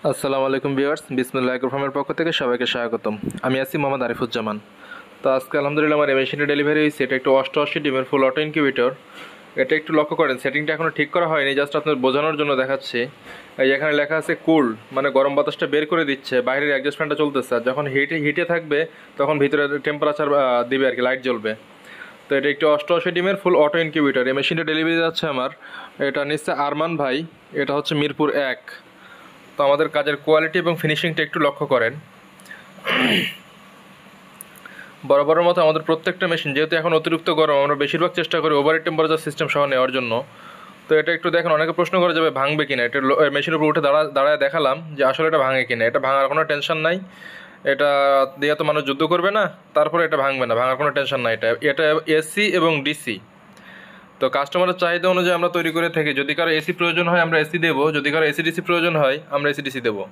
আসসালামু আলাইকুম ভিউয়ার্স, বিসমিল্লাহির রহমানির পক্ষ থেকে সবাইকে স্বাগতম। আমি আছি মোহাম্মদ আরিফুজ্জামান। তো আজকে আলহামদুলিল্লাহ আমার এই মেশিনটা ডেলিভারি হয়েছে। এটা একটু 88 ডিমের ফুল অটো ইনকিউবেটর। এটা একটু লক্ষ্য করেন, সেটিংটা এখনও ঠিক করা হয়নি, জাস্ট আপনার বোঝানোর জন্য দেখাচ্ছি। এই এখানে লেখা আছে কুল, মানে গরম বাতাসটা বের করে দিচ্ছে, বাইরের অ্যাডজাস্ট ফ্যানটা চলতেছে, আর যখন হিটে থাকবে তখন ভিতরে টেম্পারেচার দিবে আর কি, লাইট জ্বলবে। তো এটা একটু 88 ডিমের ফুল অটো ইনকিউবেটর। এই মেশিনটা ডেলিভারি যাচ্ছে আমার, এটা নিচ্ছে আরমান ভাই, এটা হচ্ছে মিরপুর 1। তো আমাদের কাজের কোয়ালিটি এবং ফিনিশিংটা একটু লক্ষ্য করেন। বরাবরের মতো আমাদের প্রত্যেকটা মেশিন, যেহেতু এখন অতিরিক্ত গরম, আমরা বেশিরভাগ চেষ্টা করি ওভার টেম্পারেচার সিস্টেম সহ নেওয়ার জন্য। তো এটা একটু দেখেন, অনেকে প্রশ্ন করে যাবে ভাঙবে কিনা। এটা মেশিনের উপর উঠে দাঁড়ায় দেখালাম যে আসলে এটা ভাঙে কিনা। এটা ভাঙার কোনো টেনশন নাই, এটা দিয়ে তো মানুষ যুদ্ধ করবে না, তারপরে এটা ভাঙবে না, ভাঙার কোনো টেনশন নাই। এটা এসি এবং ডিসি। তো কাস্টমারের চাহিদা অনুযায়ী আমরা তৈরি করে থাকি। যদি কারো এসি প্রয়োজন হয় আমরা এসি দেবো, যদি কারো এসি ডিসি প্রয়োজন হয় আমরা এসি ডিসি দেবো।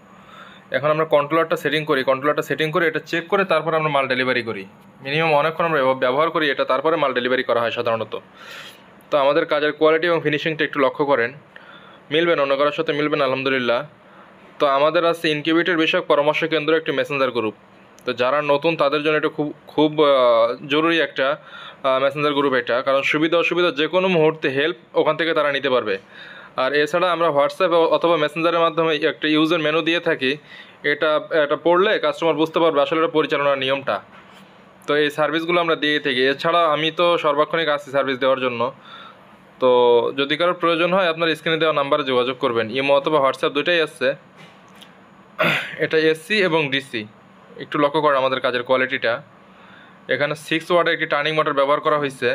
এখন আমরা কন্ট্রোলারটা সেটিং করে এটা চেক করে তারপরে আমরা মাল ডেলিভারি করি। মিনিমাম অনেকক্ষণ আমরা ব্যবহার করি এটা, তারপরে মাল ডেলিভারি করা হয় সাধারণত। তো আমাদের কাজের কোয়ালিটি এবং ফিনিশিংটা একটু লক্ষ্য করেন, মিলবেন অন্য কারোর সাথে মিলবেন আলহামদুলিল্লাহ। তো আমাদের আছে ইনকিউবেটর বিষয়ক পরামর্শ কেন্দ্র, একটি মেসেঞ্জার গ্রুপ। তো যারা নতুন তাদের জন্য এটা খুব খুব জরুরি একটা মেসেঞ্জার গ্রুপ এটা, কারণ সুবিধা অসুবিধা যে কোনো মুহূর্তে হেল্প ওখান থেকে তারা নিতে পারবে। আর এছাড়া আমরা হোয়াটসঅ্যাপ অথবা মেসেঞ্জারের মাধ্যমে একটা ইউজার মেনু দিয়ে থাকি। এটা এটা পড়লে কাস্টমার বুঝতে পারবে আসলে এটা পরিচালনার নিয়মটা। তো এই সার্ভিসগুলো আমরা দিয়ে থাকি। এছাড়া আমি তো সর্বক্ষণিক আছি সার্ভিস দেওয়ার জন্য। তো যদি কারোর প্রয়োজন হয় আপনার স্ক্রিনে দেওয়া নাম্বারে যোগাযোগ করবেন, ইমো অথবা হোয়াটসঅ্যাপ দুইটাই আছে। এটা এসি এবং ডিসি। একটু লক্ষ্য করেন আমাদের কাজের কোয়ালিটিটা। এখানে 6 ওয়াটের একটি টার্নিং মোটর ব্যবহার করা হয়েছে,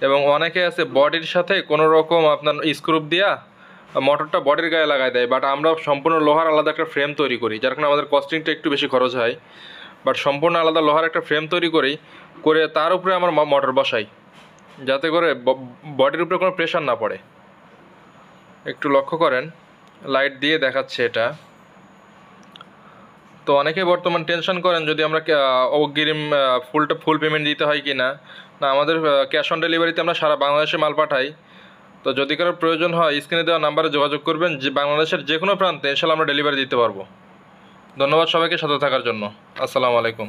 এবং অনেকে আছে বডির সাথে কোনো রকম আপনার স্ক্রুপ দিয়া মোটরটা বডির গায়ে লাগাই দেয়, বাট আমরা সম্পূর্ণ লোহার আলাদা একটা ফ্রেম তৈরি করি, যার কারণে আমাদের কস্টিংটা একটু বেশি খরচ হয়। বাট সম্পূর্ণ আলাদা লোহার একটা ফ্রেম তৈরি করে তার উপরে আমার মোটর বসাই, যাতে করে বডির উপরে কোনো প্রেশার না পড়ে। একটু লক্ষ্য করেন, লাইট দিয়ে দেখাচ্ছে এটা। তো অনেকে বর্তমান টেনশন করেন যদি আমরা অগ্রিম ফুল পেমেন্ট দিতে হয় কি না। না, আমাদের ক্যাশ অন ডেলিভারিতে আমরা সারা বাংলাদেশে মাল পাঠাই। তো যদি কারোর প্রয়োজন হয় স্ক্রিনে দেওয়া নাম্বারে যোগাযোগ করবেন, যে বাংলাদেশের যে কোনো প্রান্তে ইনশাল্লাহ আমরা ডেলিভারি দিতে পারবো। ধন্যবাদ সবাইকে সাথে থাকার জন্য। আসসালামু আলাইকুম।